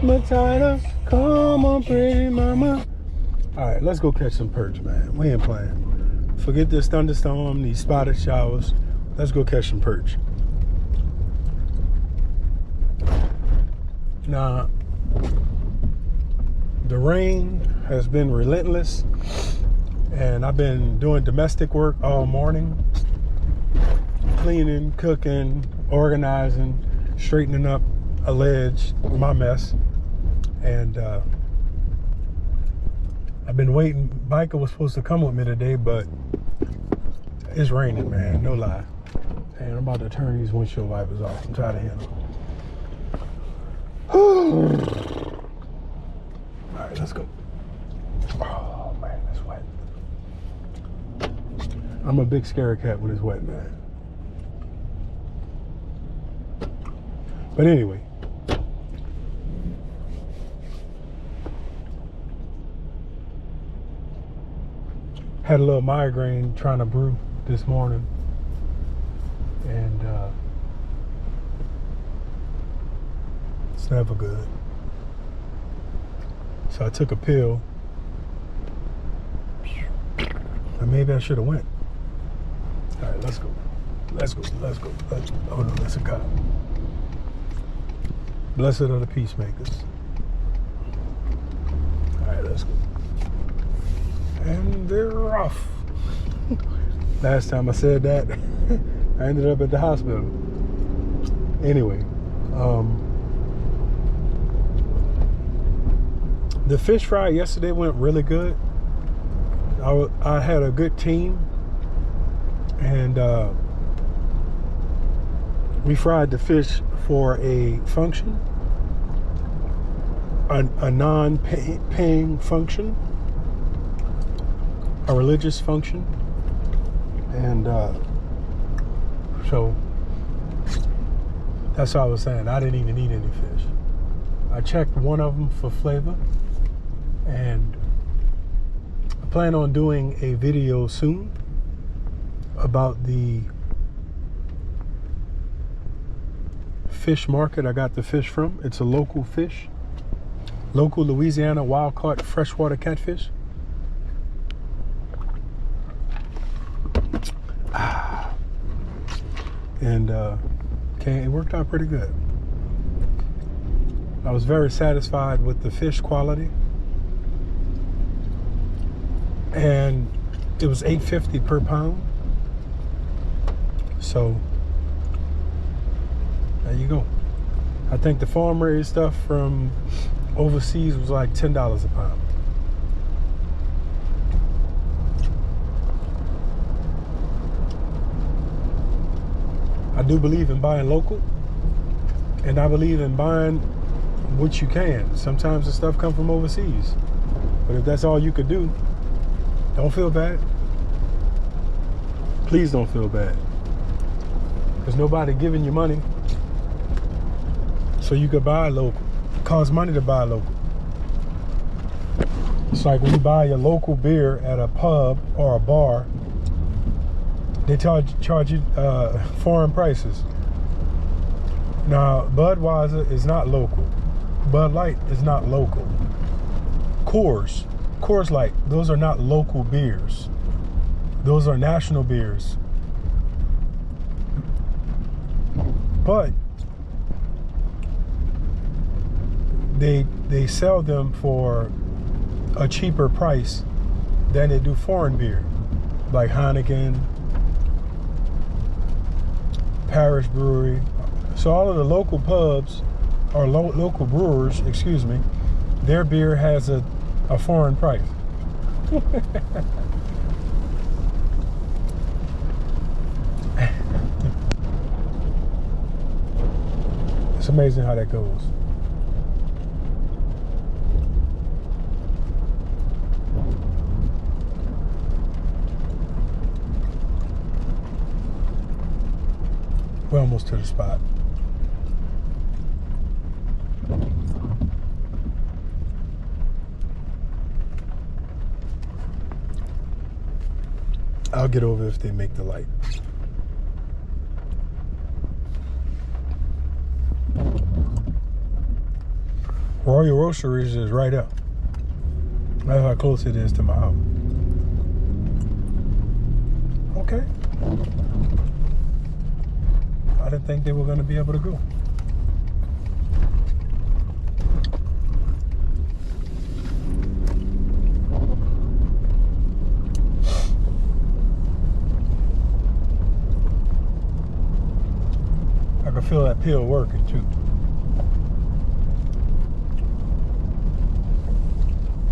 Matata, come on, pretty mama. All right, let's go catch some perch, man. We ain't playing. Forget this thunderstorm, these spotted showers. Let's go catch some perch. Now, the rain has been relentless, and I've been doing domestic work all morning. Cleaning, cooking, organizing, straightening up a ledge, my mess. And I've been waiting. Micah was supposed to come with me today, but it's raining, man. No lie. And I'm about to turn these windshield wipers off. I'm tired of hearing them. All right, let's go. Oh, man, it's wet. I'm a big scary cat when it's wet, man. But anyway. Had a little migraine trying to brew this morning, and it's never good. So I took a pill, and maybe I should have went. All right, let's go. Oh no, that's a cop. Blessed are the peacemakers. All right, let's go. And they're off. Last time I said that, I ended up at the hospital. Anyway, the fish fry yesterday went really good. I had a good team, and we fried the fish for a function, a non-paying function, a religious function, and so that's what I was saying. I didn't even eat any fish. I checked one of them for flavor, and I plan on doing a video soon about the fish market I got the fish from. It's a local fish, local Louisiana wild-caught freshwater catfish. And okay, it worked out pretty good. I was very satisfied with the fish quality, and it was $8.50 per pound. So there you go. I think the farm raised stuff from overseas was like $10 a pound. I do believe in buying local, and I believe in buying what you can. Sometimes the stuff comes from overseas, but if that's all you could do, don't feel bad. Please don't feel bad. There's nobody giving you money so you could buy local. It costs money to buy local. It's like when you buy your local beer at a pub or a bar, they charge you foreign prices. Now, Budweiser is not local. Bud Light is not local. Coors Light, those are not local beers. Those are national beers. But they sell them for a cheaper price than they do foreign beer, like Heineken, Parish Brewery. So all of the local pubs, or local brewers, excuse me, their beer has a foreign price. It's amazing how that goes. We're almost to the spot. I'll get over if they make the light. Royal Roasteries is right up. That's how close it is to my house. Okay. I didn't think they were going to be able to go. I can feel that pill working too.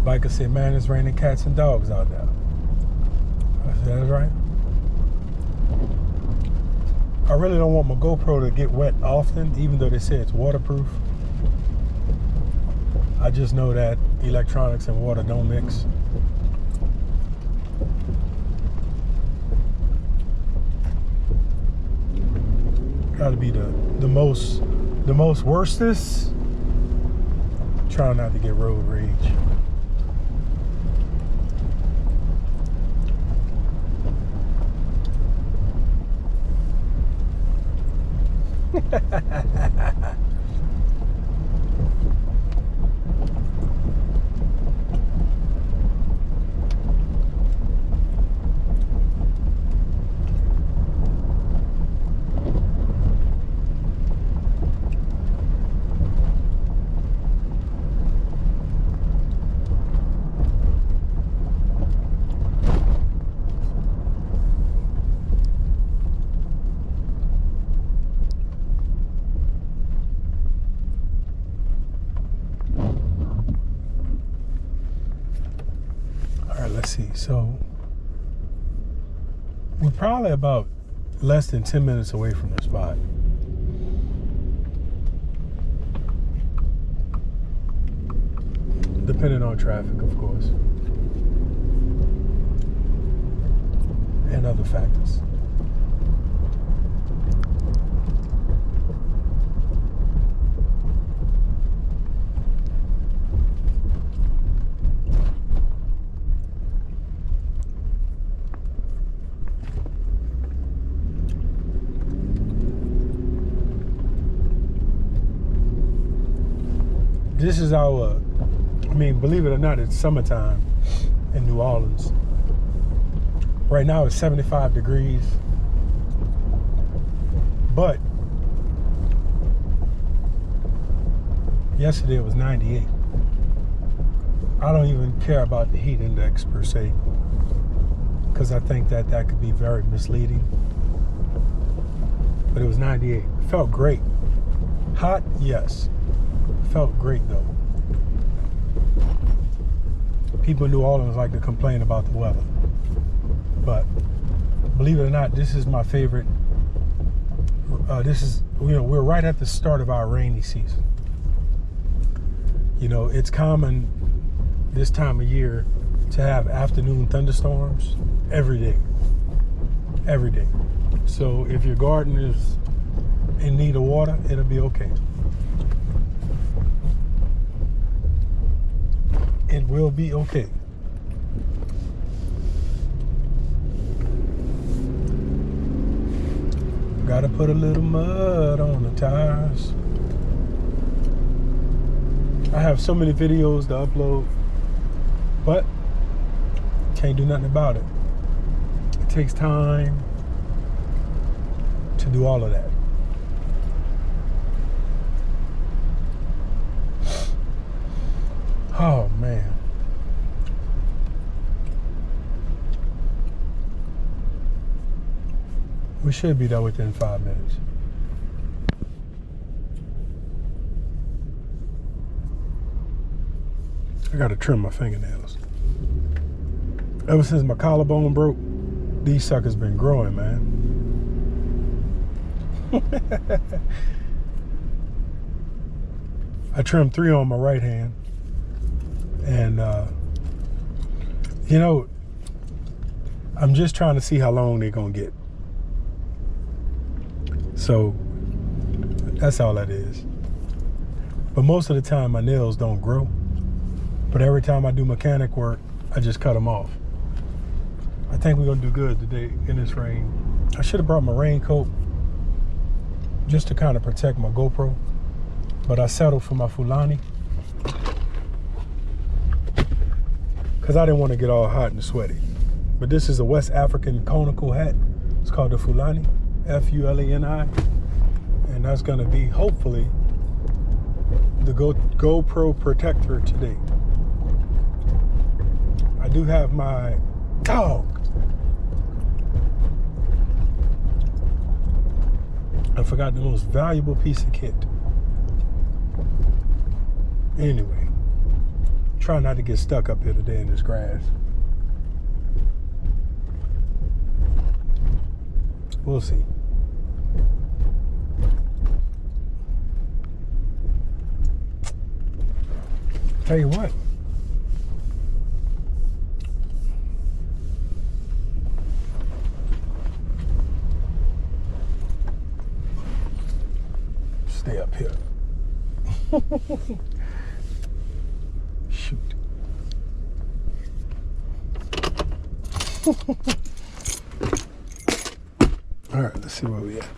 Like I said, man, it's raining cats and dogs out there. I said, that's right. I really don't want my GoPro to get wet often, even though they say it's waterproof. I just know that electronics and water don't mix. Gotta be the most worstest. Trying not to get road rage. Let's see, so we're probably about less than 10 minutes away from the spot. Depending on traffic, of course, and other factors. This is our, I mean, believe it or not, it's summertime in New Orleans. Right now it's 75 degrees, but yesterday it was 98. I don't even care about the heat index per se, because I think that could be very misleading. But it was 98. It felt great. Hot, yes. Felt great though. People in New Orleans like to complain about the weather, but believe it or not, this is my favorite. This is, we're right at the start of our rainy season. You know, it's common this time of year to have afternoon thunderstorms every day. Every day. So if your garden is in need of water, it'll be okay. It will be okay. Gotta put a little mud on the tires. I have so many videos to upload, but can't do nothing about it. It takes time to do all of that. Oh man. We should be there within 5 minutes. I gotta trim my fingernails. Ever since my collarbone broke, these suckers been growing, man. I trimmed 3 on my right hand. And, you know, I'm just trying to see how long they're going to get. So, that's all that is. But most of the time, my nails don't grow. But every time I do mechanic work, I just cut them off. I think we're going to do good today in this rain. I should have brought my raincoat just to kind of protect my GoPro. But I settled for my Fulani. because I didn't want to get all hot and sweaty. But this is a West African conical hat. It's called the Fulani, F-U-L-A-N-I. And that's going to be, hopefully, the GoPro protector today. I do have my dog. I forgot the most valuable piece of kit. Anyway, try not to get stuck up here today in this grass. We'll see. Tell you what. Stay up here. Shoot. All right, let's see where we at.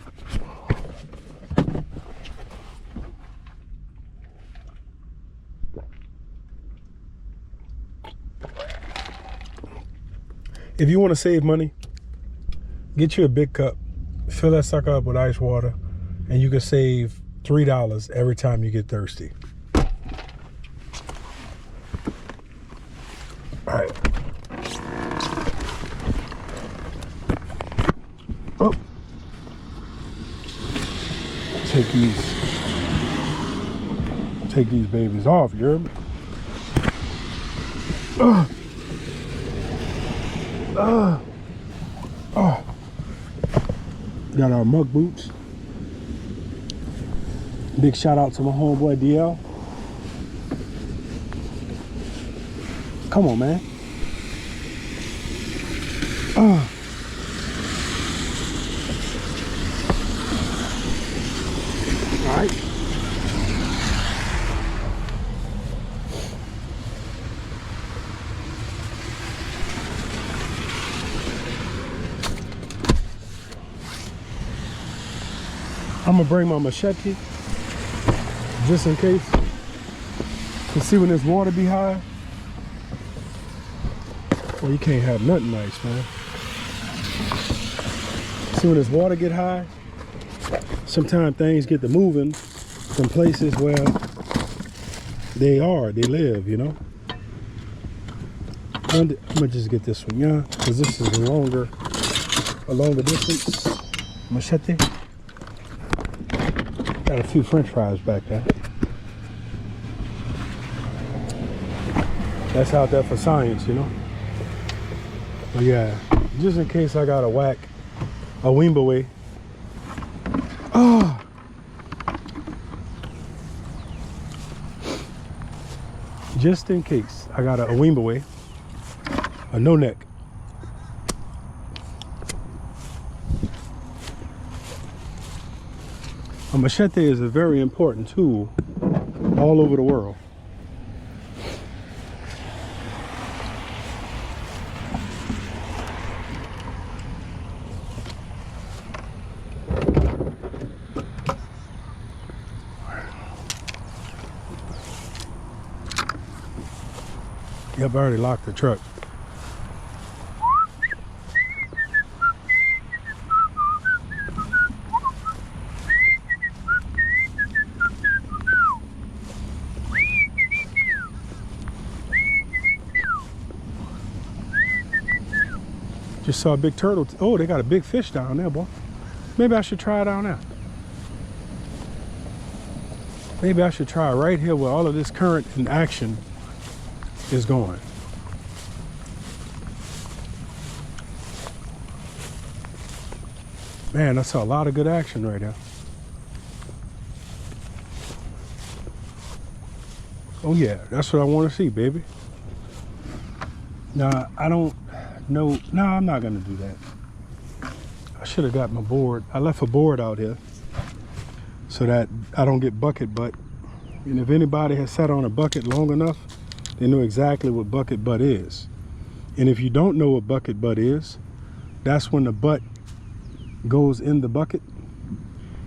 If you want to save money, get you a big cup, fill that sucker up with ice water, and you can save $3 every time you get thirsty. All right. Oh. Take these babies off, you hear me? Oh. Got our muck boots. Big shout out to my homeboy DL. Come on, man. All right. I'm gonna bring my machete just in case. You see when this water be high? Well, you can't have nothing nice, man. See when this water get high? Sometimes things get to moving from places where they live, you know? I'm gonna just get this one, yeah, because this is a longer distance. Machete. Got a few French fries back there. That's out there for science, you know? But yeah, just in case I got to whack a Wimbowe. Oh! Just in case I got a Wimbowe, a no neck. A machete is a very important tool all over the world. Yep, I already locked the truck. Just saw a big turtle. Oh, they got a big fish down there, boy. Maybe I should try it down there. Maybe I should try right here where all of this current and action is going. Man, I saw a lot of good action right there. Oh yeah, that's what I want to see, baby. Now, I don't know. No, I'm not going to do that. I should have got my board. I left a board out here so that I don't get bucket butt. And if anybody has sat on a bucket long enough, they know exactly what bucket butt is. And if you don't know what bucket butt is, that's when the butt goes in the bucket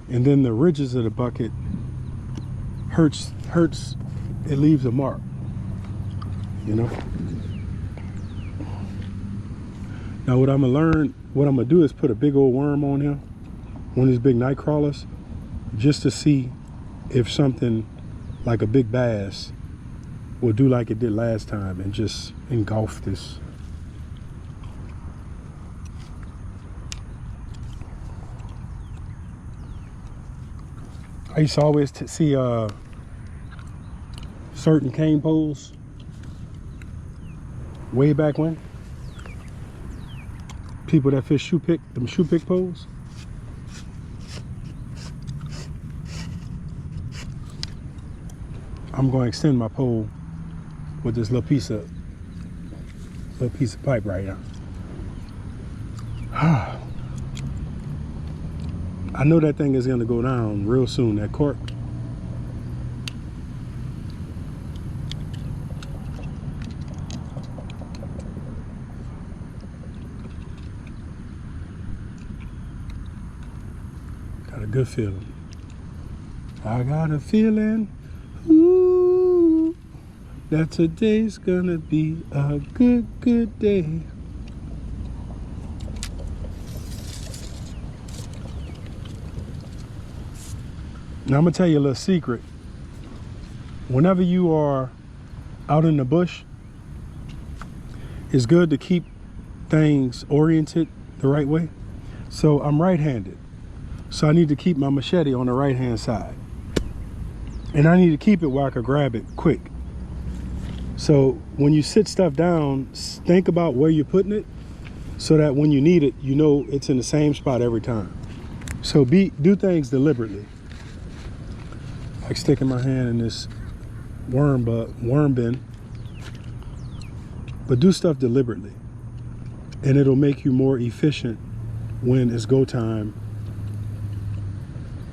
and then the ridges of the bucket hurts, it leaves a mark, you know? Now what I'm gonna do is put a big old worm on him, one of these big night crawlers, just to see if something like a big bass will do like it did last time and just engulf this. I used to always see certain cane poles way back when. People that fish shoe pick poles. I'm going to extend my pole with this little piece of pipe right now. I know that thing is going to go down real soon, that cork. Got a good feeling. I got a feeling, ooh, that today's gonna be a good day. Now I'm gonna tell you a little secret. Whenever you are out in the bush, it's good to keep things oriented the right way. So I'm right-handed. So I need to keep my machete on the right-hand side. And I need to keep it where I can grab it quick. So when you sit stuff down, think about where you're putting it so that when you need it, you know it's in the same spot every time. So do things deliberately. Like sticking my hand in this worm bin. But do stuff deliberately. And it'll make you more efficient when it's go time.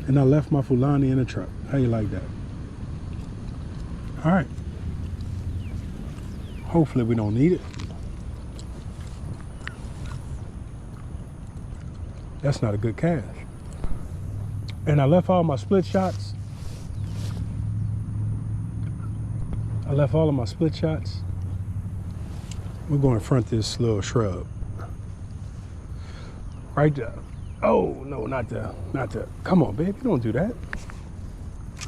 And I left my Fulani in the truck. How you like that? All right. Hopefully we don't need it. That's not a good cast. And I left all my split shots. All of my split shots. We're going to front this little shrub. Right there. Oh, no, not there. Not there. Come on, baby. Don't do that.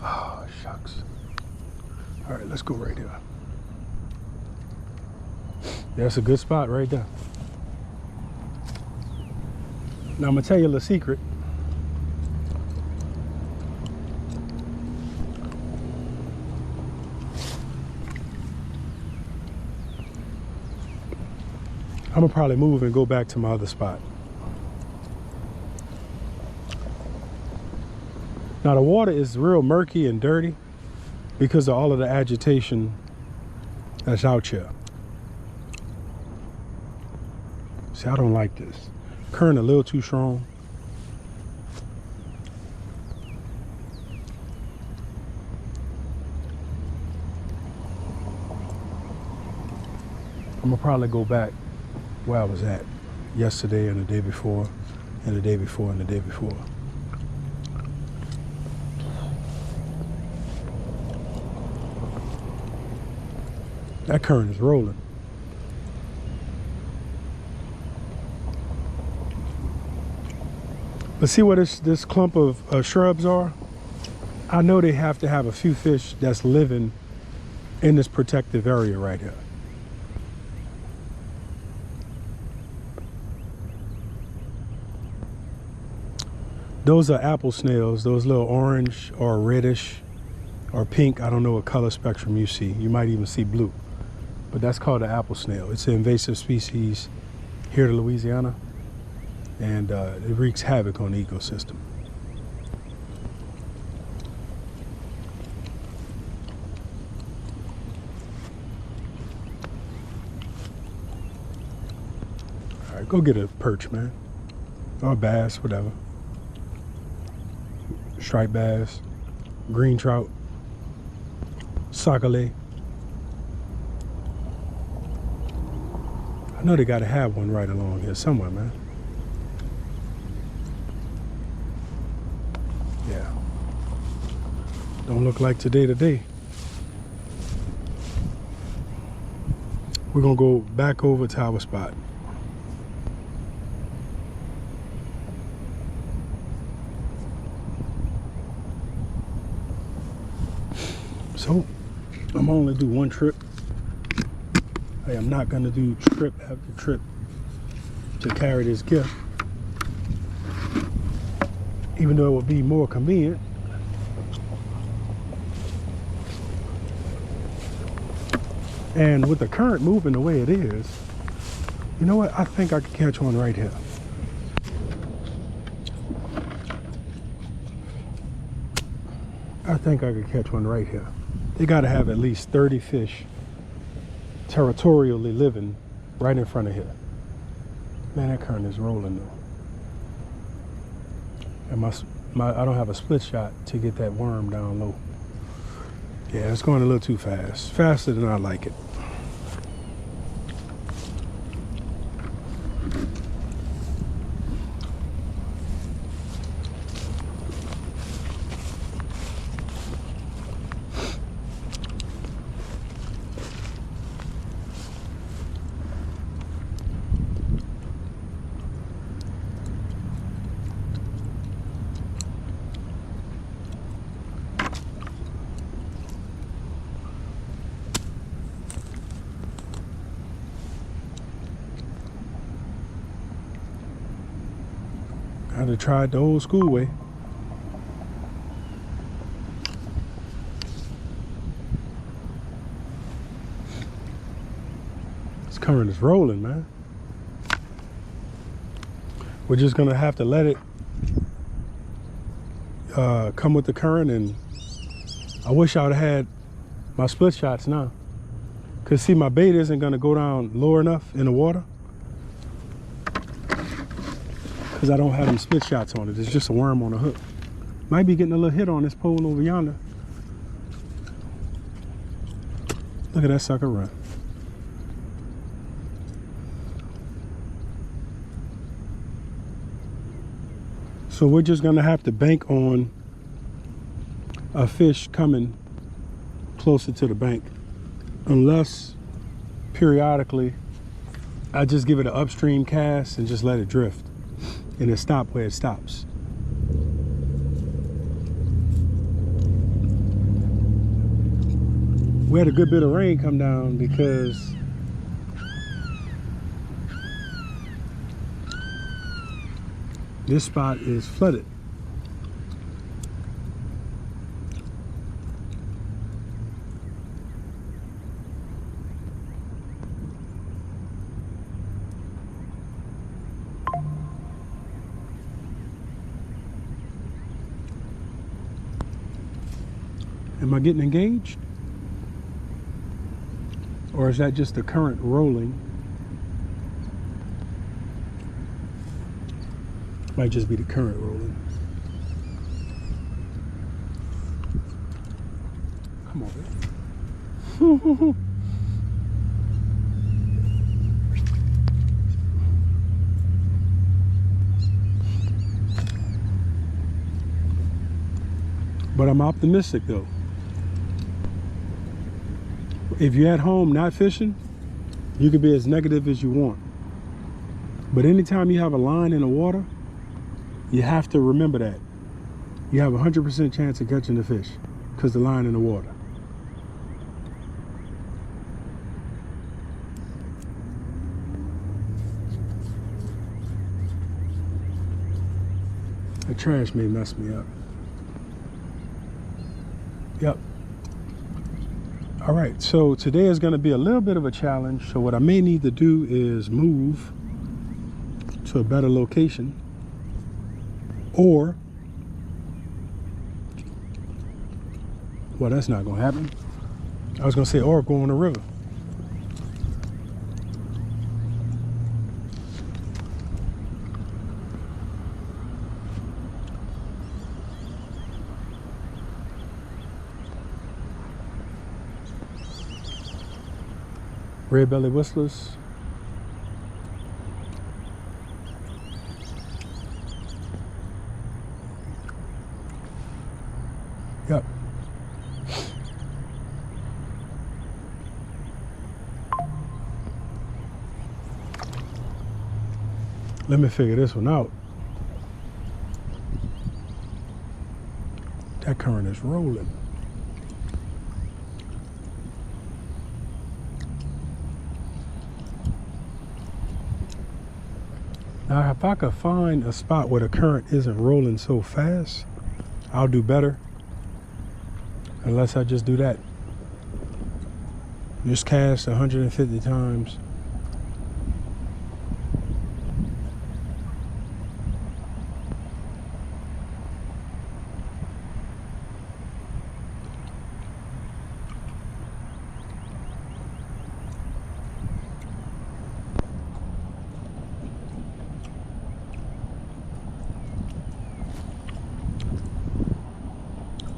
Oh, shucks. All right, let's go right here. That's a good spot right there. Now, I'm going to tell you a little secret. I'm going to probably move and go back to my other spot. Now, the water is real murky and dirty because of all of the agitation that's out here. See, I don't like this. Current a little too strong. I'm gonna probably go back where I was at yesterday and the day before and the day before and the day before. That current is rolling. But see what this clump of shrubs are? I know they have to have a few fish that's living in this protective area right here. Those are apple snails, those little orange or reddish or pink. I don't know what color spectrum you see. You might even see blue. But that's called the apple snail. It's an invasive species here in Louisiana. And it wreaks havoc on the ecosystem. All right, go get a perch, man. Or a bass, whatever. Striped bass, green trout, sac-a-lait. I know they gotta have one right along here somewhere, man. Yeah. Don't look like today. We're gonna go back over to our spot. So I'm only do one trip. I am not gonna do trip after trip to carry this gift, even though it would be more convenient. And with the current moving the way it is, you know what? I think I could catch one right here. I think I could catch one right here. They gotta have at least 30 fish territorially living right in front of here. Man, that current is rolling though. And I don't have a split shot to get that worm down low. Yeah, it's going a little too fast. Faster than I like it. I'd have tried the old school way. This current is rolling, man. We're just gonna have to let it come with the current, and I wish I would have had my split shots now. Cause see, my bait isn't gonna go down low enough in the water. Because I don't have them split shots on it. It's just a worm on a hook. Might be getting a little hit on this pole over yonder. Look at that sucker run. So we're just gonna have to bank on a fish coming closer to the bank, unless periodically I just give it an upstream cast and just let it drift. And it stop where it stops. We had a good bit of rain come down because this spot is flooded. Am I getting engaged? Or is that just the current rolling? Might just be the current rolling. Come on, man. But I'm optimistic though. If you're at home not fishing, you can be as negative as you want. But anytime you have a line in the water, you have to remember that. You have a 100% chance of catching the fish because the line in the water. The trash may mess me up. Yep. All right, so today is gonna be a little bit of a challenge. So what I may need to do is move to a better location, or, well, that's not gonna happen. I was gonna say, or go on the river. Red belly whistlers. Yep. Let me figure this one out. That current is rolling. Now, if I could find a spot where the current isn't rolling so fast, I'll do better. Unless I just do that. Just cast 150 times.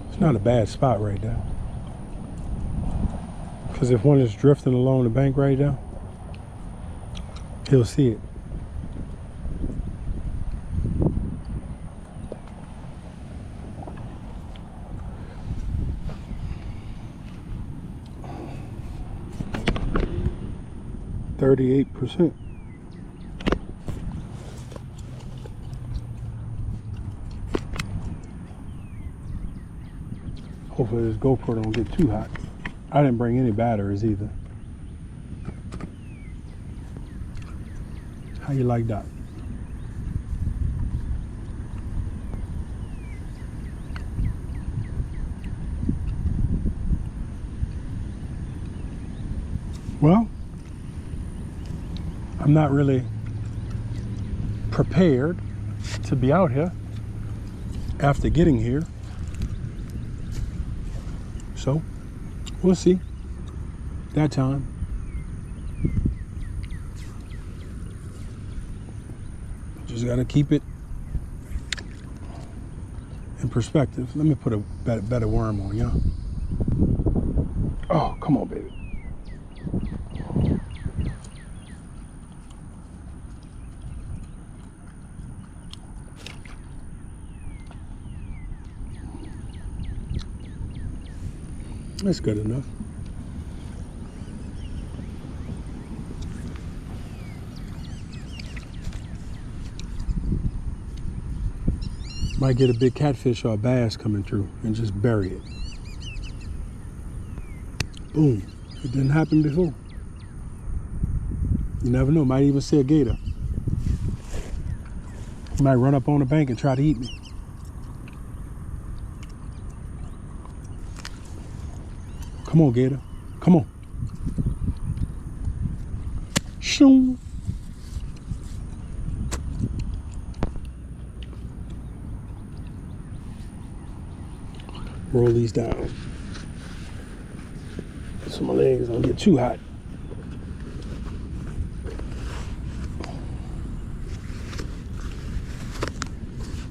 It's not a bad spot right now. Because if one is drifting along the bank right now, he'll see it. %. Hopefully this GoPro don't get too hot. I didn't bring any batteries either. How you like that? Well, I'm not really prepared to be out here after getting here. So, we'll see that time. Just gotta keep it in perspective. Let me put a better worm on, y'all. Oh, come on, baby. That's good enough. Might get a big catfish or a bass coming through and just bury it. Boom. It didn't happen before. You never know. Might even see a gator. He might run up on the bank and try to eat me. Come on, gator. Come on. Shoo. Roll these down so my legs don't get too hot.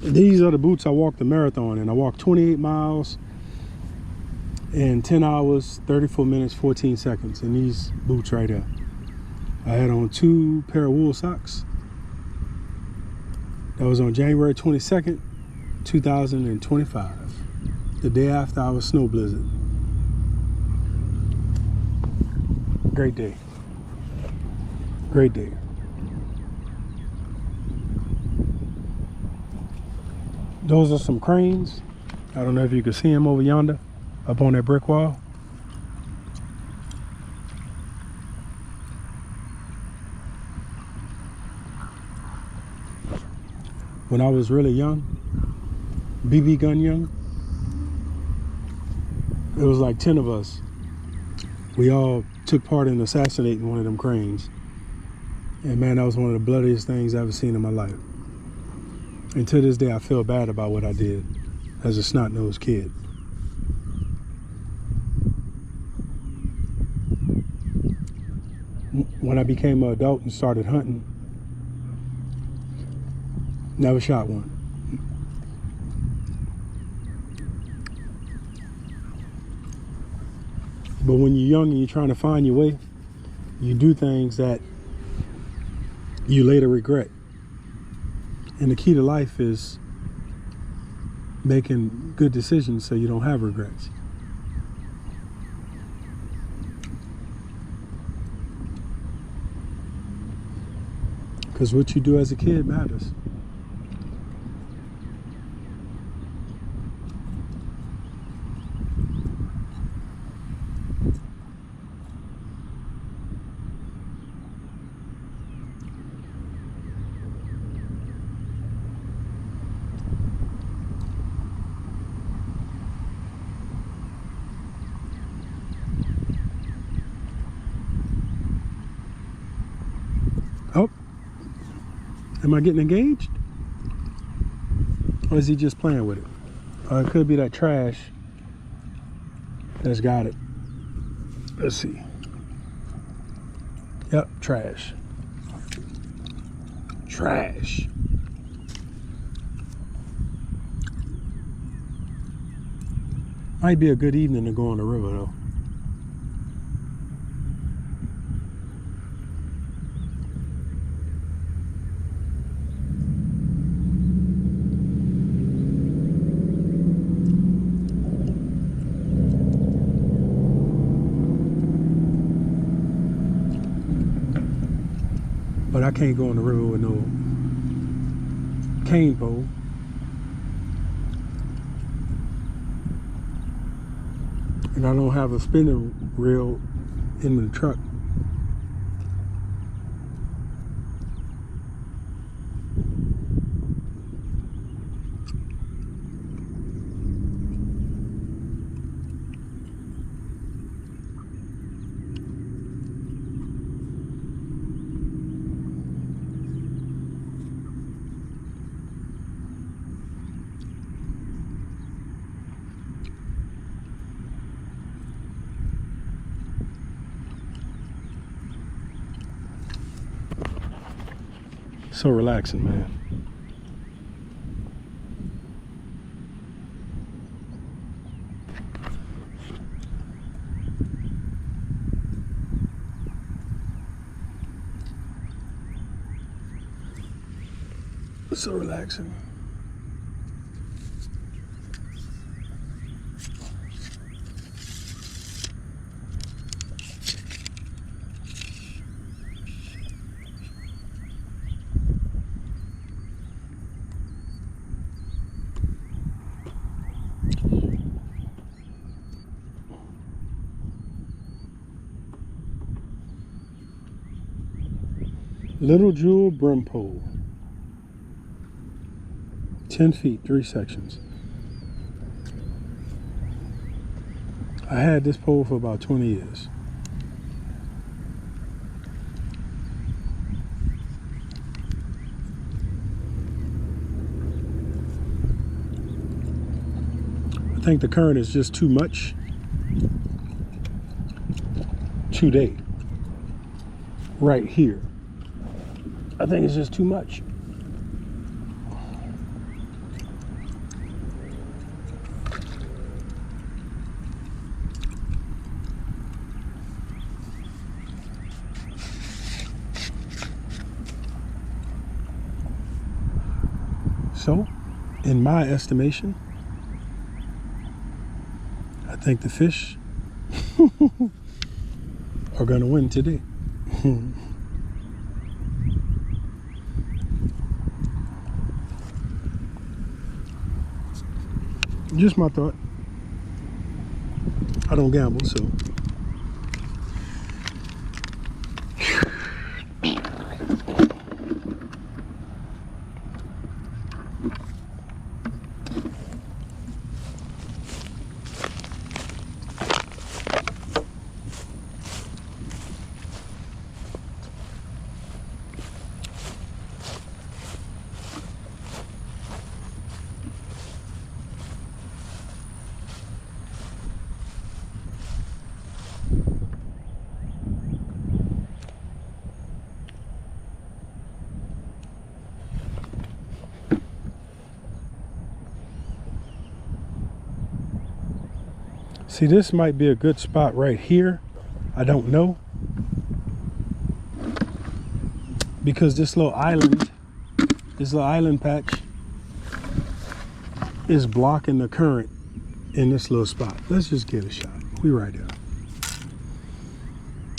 These are the boots I walked the marathon in. I walked 28 miles in 10 hours, 34 minutes, 14 seconds in these boots right here. I had on 2 pair of wool socks. That was on January 22nd, 2025. The day after our snow blizzard. Great day. Great day. Those are some cranes. I don't know if you can see them over yonder, up on that brick wall. When I was really young, BB gun young, it was like 10 of us. We all took part in assassinating one of them cranes. And man, that was one of the bloodiest things I've ever seen in my life. And to this day, I feel bad about what I did as a snot-nosed kid. When I became an adult and started hunting, never shot one. But when you're young and you're trying to find your way, you do things that you later regret. And the key to life is making good decisions so you don't have regrets. Because what you do as a kid matters. Am I getting engaged? Or is he just playing with it? Or it could be that trash that's got it. Let's see. Yep, trash. Trash. Might be a good evening to go on the river though. But I can't go on the river with no cane pole. And I don't have a spinning reel in the truck. So relaxing, man. So relaxing. Little Jewel brim pole. 10 feet, 3 sections. I had this pole for about 20 years. I think the current is just too much today. Right here. I think it's just too much. So, in my estimation, I think the fish are going to win today. Just my thought. I don't gamble, so. See, this might be a good spot right here. I don't know. Because this little island patch is blocking the current in this little spot. Let's just give it a shot. We right there.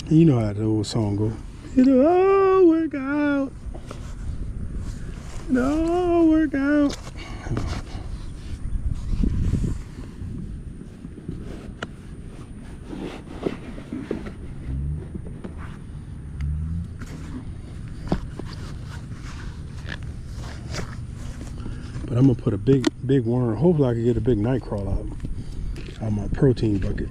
You know how the old song go. It'll all work out. It'll all work out. But I'm gonna put a big worm. Hopefully I can get a big night crawl out of my protein bucket.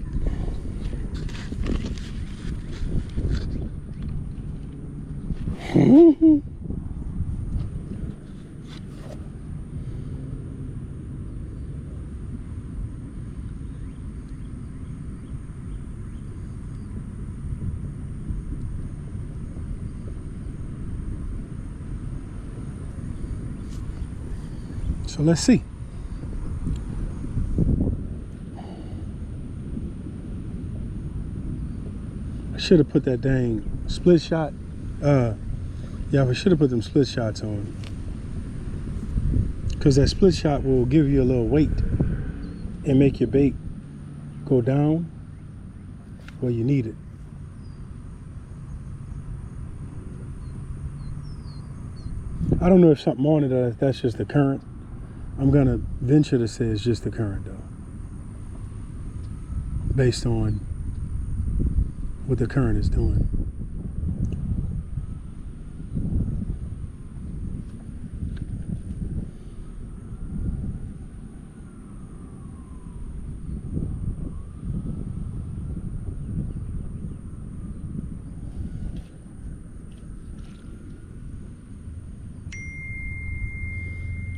So let's see. I should have put that dang split shot. Yeah, we should have put them split shots on. Because that split shot will give you a little weight and make your bait go down where you need it. I don't know if something on it or if that's just the current. I'm going to venture to say it's just the current though. Based on what the current is doing.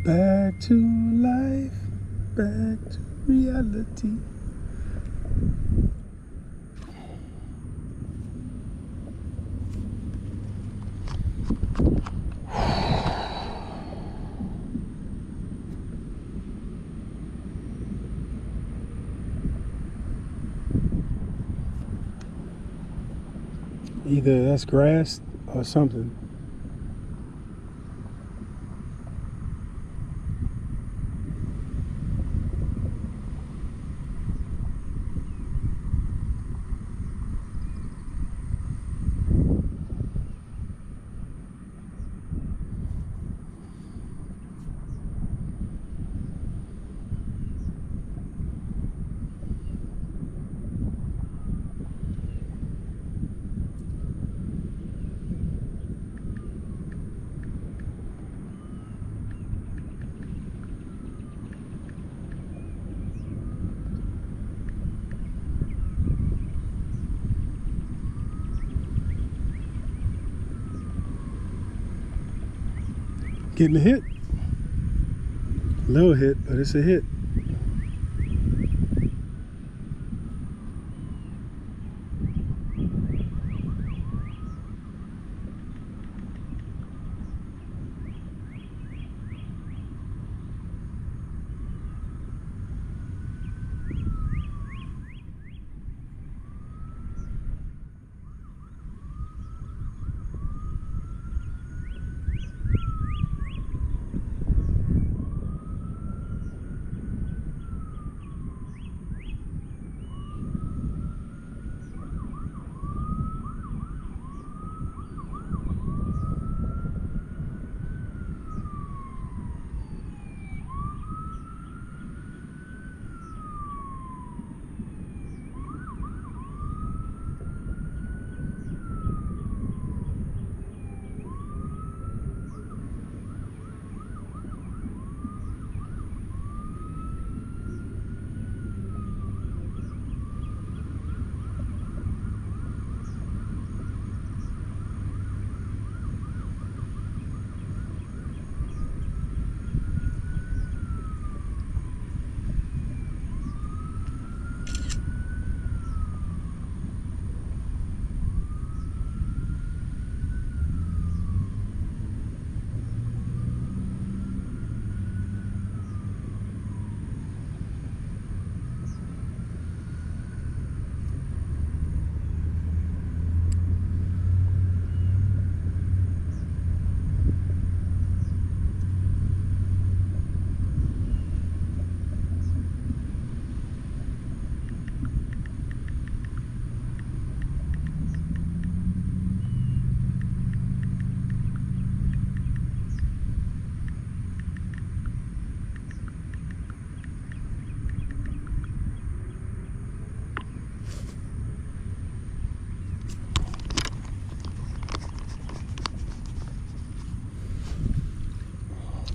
Back to life, back to reality. Either that's grass or something. Getting a hit. Little hit, but it's a hit.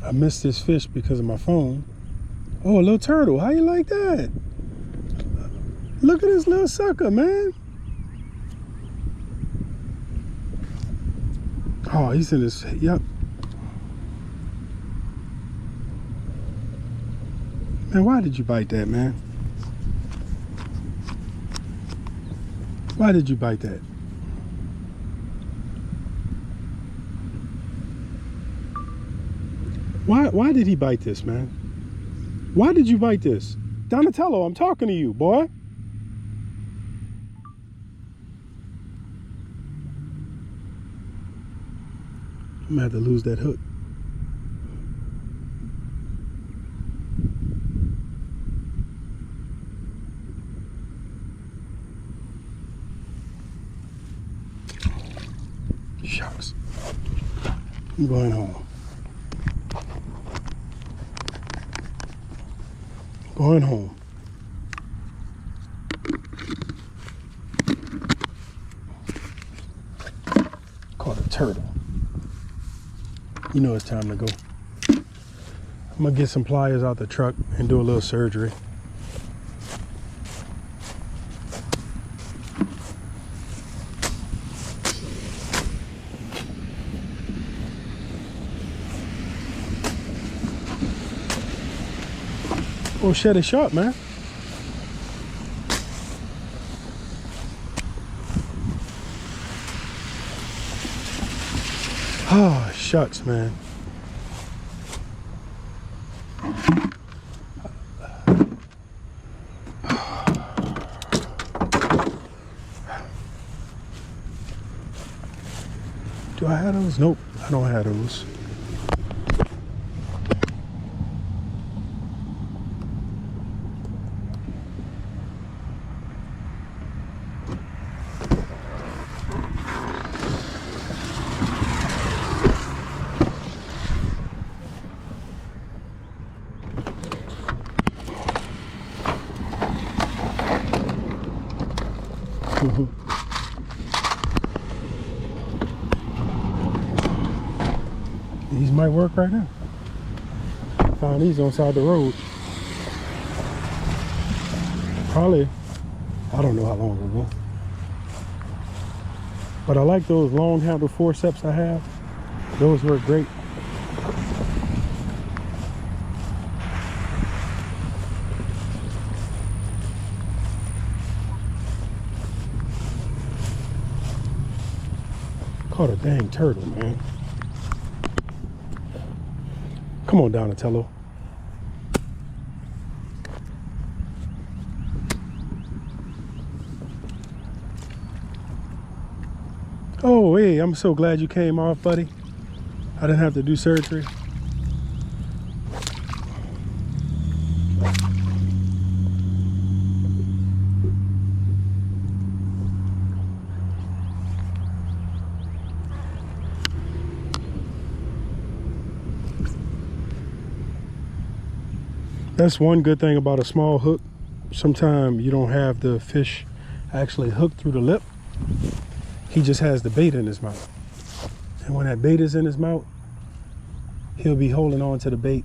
I missed this fish because of my phone. Oh, a little turtle. How you like that? Look at this little sucker, man. Oh, he's in his, yep. Man, why did you bite that, man? Why did you bite that? Why did he bite this, man? Why did you bite this? Donatello, I'm talking to you, boy. I'm gonna have to lose that hook. Shucks. I'm going home. Going home. Caught a turtle. You know it's time to go. I'm gonna get some pliers out the truck and do a little surgery. Oh shit, it's sharp, man. Oh, shucks, man. Do I have those? Nope, I don't have those. These might work right now. Found these on the side of the road. Probably, I don't know how long ago. But I like those long handle forceps I have. Those work great. Caught a dang turtle, man. Come on, Donatello. Oh, hey, I'm so glad you came off, buddy. I didn't have to do surgery. That's one good thing about a small hook. Sometimes you don't have the fish actually hooked through the lip. He just has the bait in his mouth. And when that bait is in his mouth, he'll be holding on to the bait.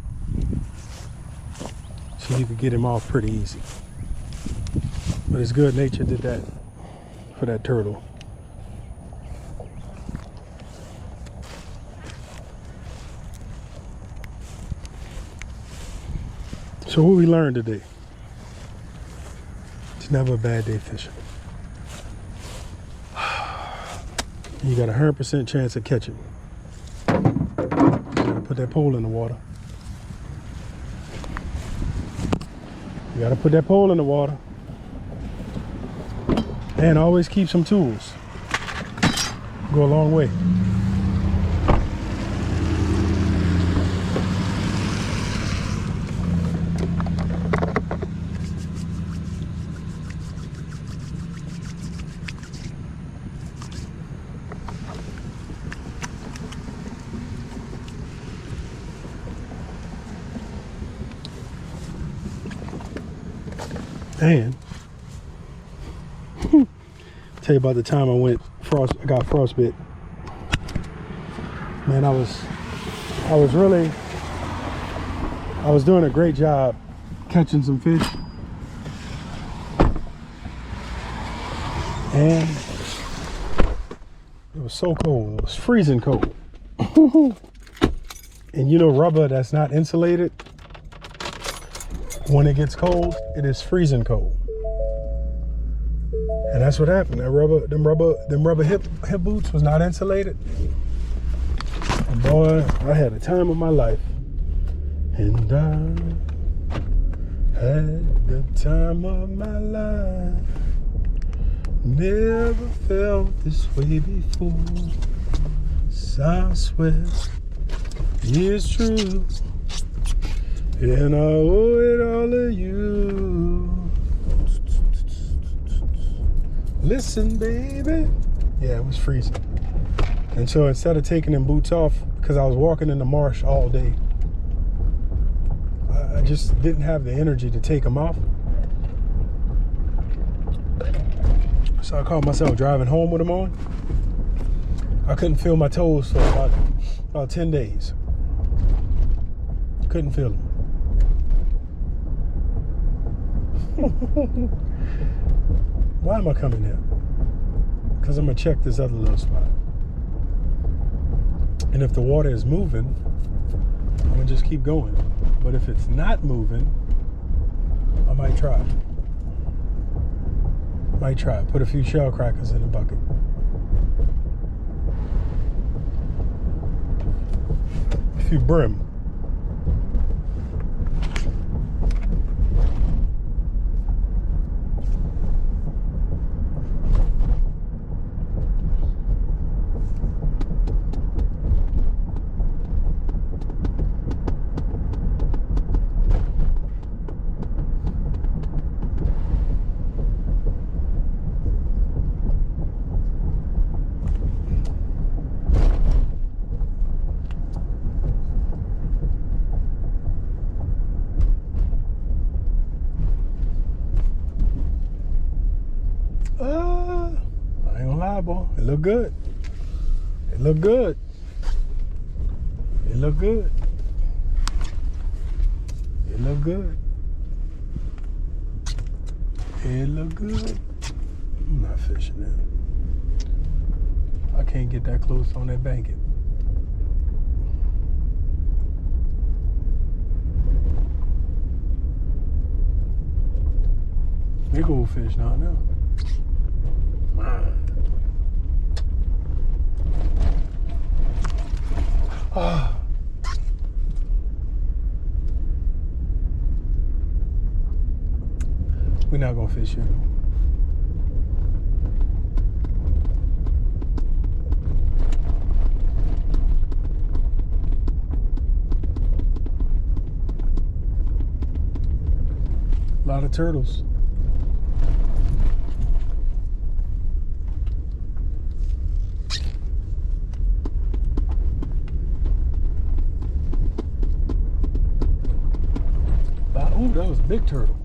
So you can get him off pretty easy. But his good nature did that for that turtle. So what we learned today, it's never a bad day fishing. You got a 100% chance of catching. You gotta put that pole in the water. You gotta put that pole in the water. And always keep some tools. Go a long way. And tell you about the time I got frostbit. Man, I was doing a great job catching some fish. And it was so cold. It was freezing cold. And you know, rubber that's not insulated, when it gets cold, it is freezing cold. And that's what happened. Them rubber hip boots was not insulated. And boy, I had a time of my life. And I had the time of my life. Never felt this way before. Southwest is true. And I owe it all to you. Listen, baby. Yeah, it was freezing. And so instead of taking them boots off, because I was walking in the marsh all day, I just didn't have the energy to take them off. So I caught myself driving home with them on. I couldn't feel my toes for about 10 days. Couldn't feel them. Why am I coming here? Because I'm going to check this other little spot. And if the water is moving, I'm going to just keep going. But if it's not moving, I might try. Put a few shell crackers in the bucket. A few brim. I ain't gonna lie, boy. It look good. It look good. It look good. It look good. It look good. I'm not fishing it. I can't get that close on that banking. Big old fish now. Ah. We're not gonna fish here. A lot of turtles. Oh, that was a big turtle.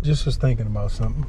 Just was thinking about something.